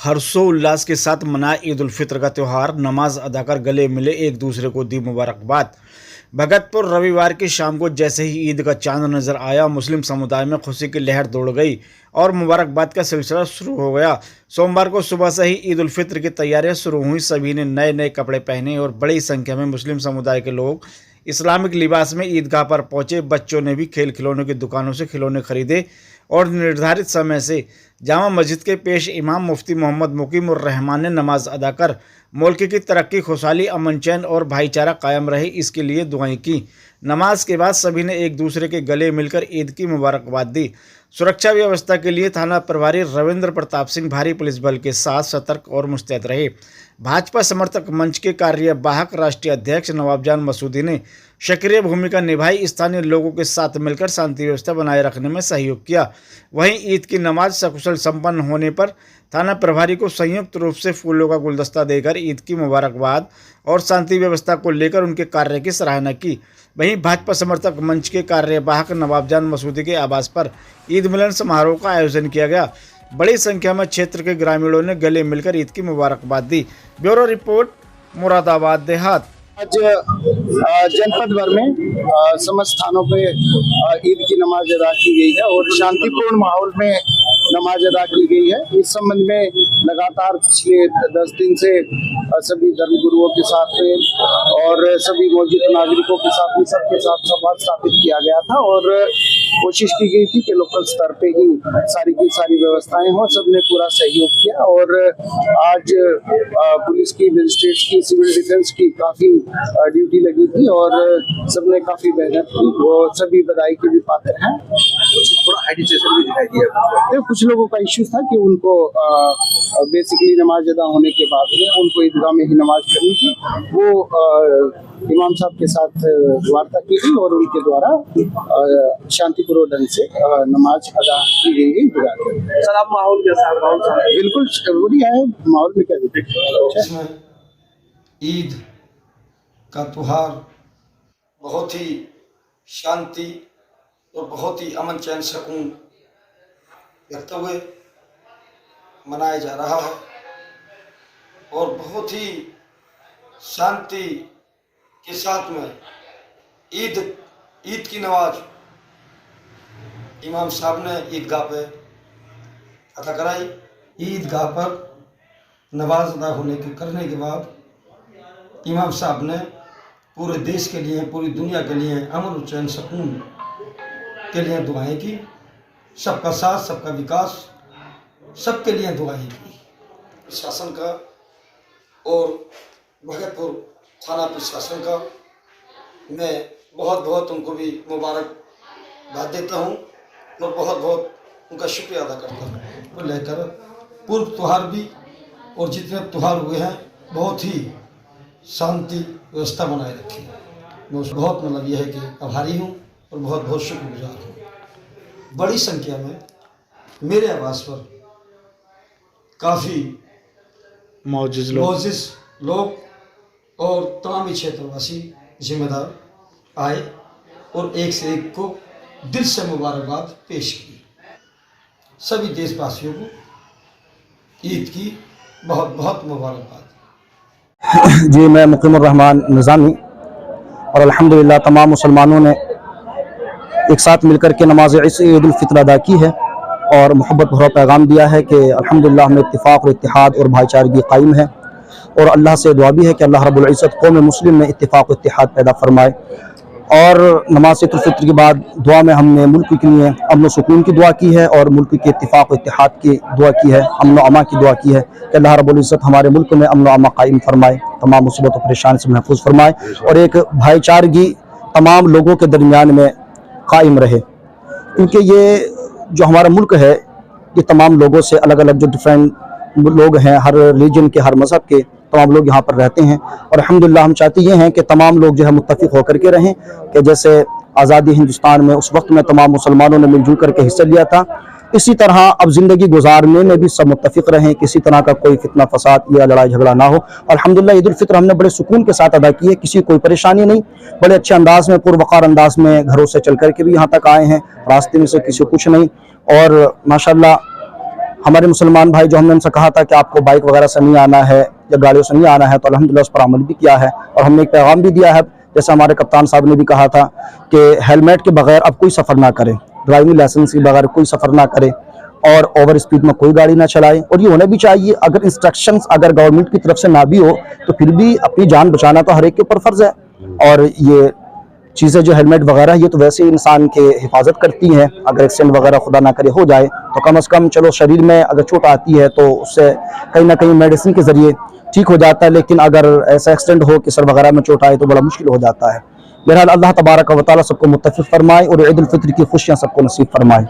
हर्षोल्लास के साथ मनाया ईद उल फित्र का त्यौहार। नमाज अदा कर गले मिले, एक दूसरे को दी मुबारकबाद। भगतपुर रविवार की शाम को जैसे ही ईद का चांद नजर आया, मुस्लिम समुदाय में खुशी की लहर दौड़ गई और मुबारकबाद का सिलसिला शुरू हो गया। सोमवार को सुबह से ही ईद उल फित्र की तैयारियां शुरू हुई। सभी ने नए नए कपड़े पहने और बड़ी संख्या में मुस्लिम समुदाय के लोग इस्लामिक लिबास में ईदगाह पर पहुंचे। बच्चों ने भी खेल खिलौनों की दुकानों से खिलौने खरीदे और निर्धारित समय से जामा मस्जिद के पेश इमाम मुफ्ती मोहम्मद मुकीमुर रहमान ने नमाज अदा कर मुल्क की तरक्की, खुशहाली, अमन चैन और भाईचारा कायम रहे, इसके लिए दुआएं की। नमाज के बाद सभी ने एक दूसरे के गले मिलकर ईद की मुबारकबाद दी। सुरक्षा व्यवस्था के लिए थाना प्रभारी रविंद्र प्रताप सिंह भारी पुलिस बल के साथ सतर्क और मुस्तैद रहे। भाजपा समर्थक मंच के कार्यवाहक राष्ट्रीय अध्यक्ष नवाबजान मसूदी ने सक्रिय भूमिका निभाई, स्थानीय लोगों के साथ मिलकर शांति व्यवस्था बनाए रखने में सहयोग किया। वहीं ईद की नमाज सकुशल संपन्न होने पर थाना प्रभारी को संयुक्त रूप से फूलों का गुलदस्ता देकर ईद की मुबारकबाद और शांति व्यवस्था को लेकर उनके कार्य की सराहना की। वहीं भाजपा समर्थक मंच के कार्यवाहक नवाबजान मसूदी के आवास पर ईद मिलन समारोह का आयोजन किया गया। बड़ी संख्या में क्षेत्र के ग्रामीणों ने गले मिलकर ईद की मुबारकबाद दी। ब्यूरो रिपोर्ट, मुरादाबाद देहात। आज जनपद भर में समस्त स्थानों पे ईद की नमाज अदा की गई है और शांतिपूर्ण माहौल में नमाज अदा की गई है। इस संबंध में लगातार पिछले 10 दिन से सभी धर्मगुरुओं के साथ में और सभी मौजूद नागरिकों के साथ में सबके साथ संवाद स्थापित किया गया था और कोशिश की गई थी कि लोकल स्तर पे ही सारी की सारी व्यवस्थाएं हों। सबने पूरा सहयोग किया और आज पुलिस की, मजिस्ट्रेट की, सिविल डिफेंस की काफी ड्यूटी लगी थी और सबने काफी मेहनत की। वो सभी बधाई के भी पात्र हैं। थोड़ा एजिटेशन भी दिखाई दिया। कुछ लोगों का इश्यू था कि उनको बेसिकली नमाज अदा होने के बाद में उनको ईदगाह में ही नमाज करनी थी। वो इमाम साहब के साथ वार्ता की गई और उनके द्वारा शांतिपूर्वक ढंग से नमाज अदा की गई है। सर, आप माहौल कैसा है? बिल्कुल बढ़िया है। माहौल में क्या दिक्कत? ईद का त्योहार बहुत ही शांति और बहुत ही अमन चैन सुकून रखते हुए मनाया जा रहा है और बहुत ही शांति के साथ में ईद की नमाज इमाम साहब ने ईदगाह पे अदा कराई। ईदगाह पर नमाज अदा करने के बाद इमाम साहब ने पूरे देश के लिए, पूरी दुनिया के लिए अमन और चैन सुकून के लिए दुआएं की। सबका साथ, सबका विकास, सबके लिए दुआएं की। प्रशासन का और भगतपुर थाना प्रशासन का मैं बहुत बहुत उनको भी मुबारकबाद देता हूँ और बहुत बहुत उनका शुक्रिया अदा करता हूँ। तो लेकर पूर्व त्यौहार भी और जितने त्यौहार हुए हैं बहुत ही शांति व्यवस्था बनाए रखी है। मैं बहुत यह है कि आभारी हूँ और बहुत बहुत शुक्रगुजार हूँ। बड़ी संख्या में मेरे आवास पर काफ़ी मौजूद लोग और तमामी क्षेत्रवासी जिम्मेदार आए और एक से एक को दिल से मुबारकबाद पेश की। सभी देशवासियों को ईद की बहुत बहुत मुबारकबाद। जी, मैं मुकीमुर रहमान निज़ामी और अल्हम्दुलिल्लाह तमाम मुसलमानों ने एक साथ मिलकर के नमाज ईद उल फित्र अदा की है और मोहब्बत भरा पैगाम दिया है कि अल्हम्दुलिल्लाह हमें इत्तिफाक और इत्तिहाद और भाईचारगी कायम है और अल्लाह से दुआ भी है कि अल्लाह रब्बुल इज़्ज़त कौम मुस्लिम में इत्तिफाक और इत्तिहाद पैदा फरमाए। और नमाज ईद उल फित्र के बाद दुआ में हमने मुल्क के लिए अमन व सुकून की दुआ की है और मुल्क के इत्तिफाक और इत्तिहाद की दुआ की है, अमन व अमा की दुआ की है कि अल्लाह रब्बुल इज़्ज़त हमारे मुल्क में अमन व अमा कायम फरमाए, तमाम मुसीबत और परेशानी से महफूज फरमाए और एक भाईचारगी तमाम लोगों के दरमियान में कायम रहे। क्योंकि ये जो हमारा मुल्क है ये तमाम लोगों से अलग अलग, जो डिफरेंट लोग हैं, हर रिलीजन के, हर मज़हब के तमाम लोग यहाँ पर रहते हैं और अल्हम्दुलिल्लाह हम चाहते ये हैं कि तमाम लोग जो है मुत्तफ़िक़ होकर के रहें कि जैसे आज़ादी हिंदुस्तान में उस वक्त में तमाम मुसलमानों ने मिलजुल करके हिस्सा लिया था, इसी तरह अब ज़िंदगी गुजारने में भी सब मुत्तफ़िक़ रहें, किसी तरह का कोई फितना फसाद या लड़ाई झगड़ा ना हो। अल्हम्दुलिल्लाह ईद उल फित्र हमने बड़े सुकून के साथ अदा की है, किसी कोई परेशानी नहीं, बड़े अच्छे अंदाज में, पुरवकार अंदाज में घरों से चल करके भी यहाँ तक आए हैं, रास्ते में से किसी कुछ नहीं और माशाअल्लाह हमारे मुसलमान भाई जो हमने उनसे कहा था कि आपको बाइक वगैरह से नहीं आना है या गाड़ियों से नहीं आना है, तो अल्हम्दुलिल्लाह उस पर अमल भी किया है। और हमने एक पैगाम भी दिया है, जैसे हमारे कप्तान साहब ने भी कहा था कि हेलमेट के बगैर अब कोई सफ़र ना करे, ड्राइविंग लाइसेंस के बगैर कोई सफ़र ना करे और ओवर स्पीड में कोई गाड़ी ना चलाए। और ये होना भी चाहिए। अगर इंस्ट्रक्शंस अगर गवर्नमेंट की तरफ से ना भी हो तो फिर भी अपनी जान बचाना तो हर एक के ऊपर फ़र्ज़ है। और ये चीज़ें जो हेलमेट वगैरह ये तो वैसे ही इंसान के हिफाजत करती हैं। अगर एक्सीडेंट वगैरह खुदा ना करे हो जाए तो कम से कम चलो शरीर में अगर चोट आती है तो उससे कहीं ना कहीं मेडिसिन के ज़रिए ठीक हो जाता है, लेकिन अगर ऐसा एक्सीडेंट हो कि सर वगैरह में चोट आए तो बड़ा मुश्किल हो जाता है। बहरहाल अल्लाह तबारक व तआला सबको मुत्तफ़िक़ फरमाए और ईद उल फित्र की खुशियाँ सबको नसीब फरमाए।